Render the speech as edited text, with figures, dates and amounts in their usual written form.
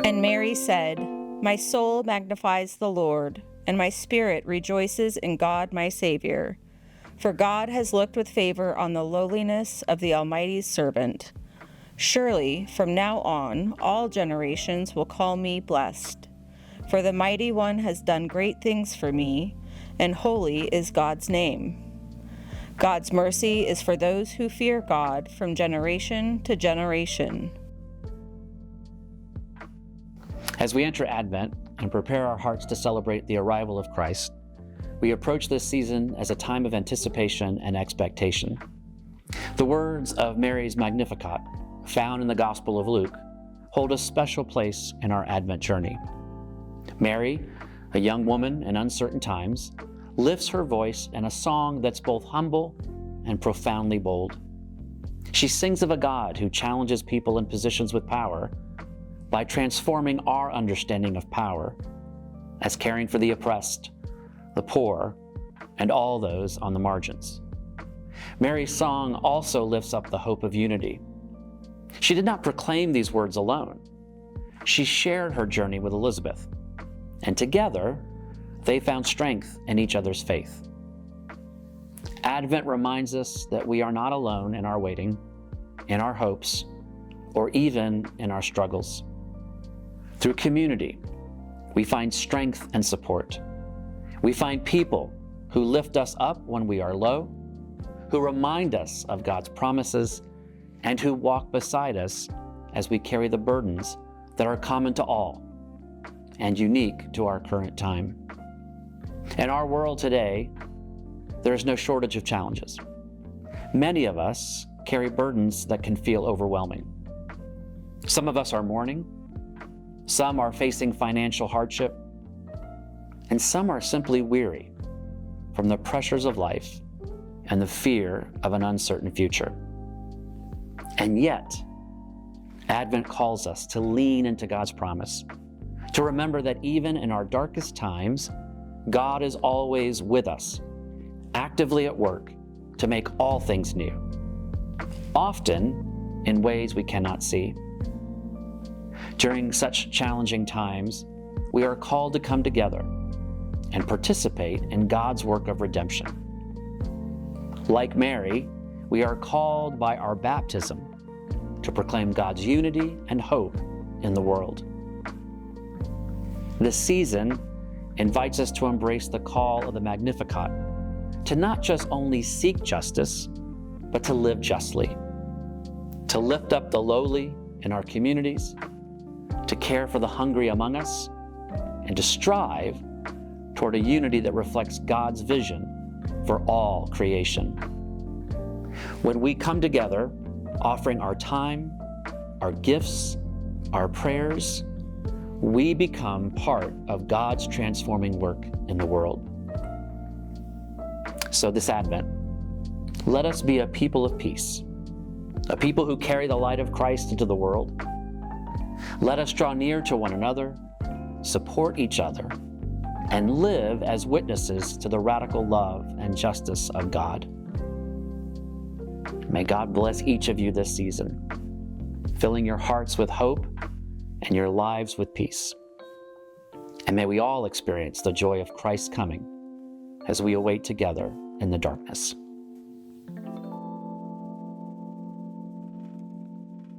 And Mary said, "My soul magnifies the Lord, and my spirit rejoices in God my Savior. For God has looked with favor on the lowliness of the Almighty's servant. Surely, from now on, all generations will call me blessed. For the Mighty One has done great things for me, and holy is God's name. God's mercy is for those who fear God from generation to generation." As we enter Advent and prepare our hearts to celebrate the arrival of Christ, we approach this season as a time of anticipation and expectation. The words of Mary's Magnificat, found in the Gospel of Luke, hold a special place in our Advent journey. Mary, a young woman in uncertain times, lifts her voice in a song that's both humble and profoundly bold. She sings of a God who challenges people in positions with power by transforming our understanding of power as caring for the oppressed, the poor, and all those on the margins. Mary's song also lifts up the hope of unity. She did not proclaim these words alone. She shared her journey with Elizabeth, and together they found strength in each other's faith. Advent reminds us that we are not alone in our waiting, in our hopes, or even in our struggles. Through community, we find strength and support. We find people who lift us up when we are low, who remind us of God's promises, and who walk beside us as we carry the burdens that are common to all and unique to our current time. In our world today, there is no shortage of challenges. Many of us carry burdens that can feel overwhelming. Some of us are mourning, some are facing financial hardship, and some are simply weary from the pressures of life and the fear of an uncertain future. And yet, Advent calls us to lean into God's promise, to remember that even in our darkest times, God is always with us, actively at work to make all things new, often in ways we cannot see. During such challenging times, we are called to come together and participate in God's work of redemption. Like Mary, we are called by our baptism to proclaim God's unity and hope in the world. This season invites us to embrace the call of the Magnificat, to not just only seek justice, but to live justly, to lift up the lowly in our communities, to care for the hungry among us, and to strive toward a unity that reflects God's vision for all creation. When we come together, offering our time, our gifts, our prayers, we become part of God's transforming work in the world. So this Advent, let us be a people of peace, a people who carry the light of Christ into the world. Let us draw near to one another, support each other, and live as witnesses to the radical love and justice of God. May God bless each of you this season, filling your hearts with hope and your lives with peace. And may we all experience the joy of Christ's coming as we await together in the darkness.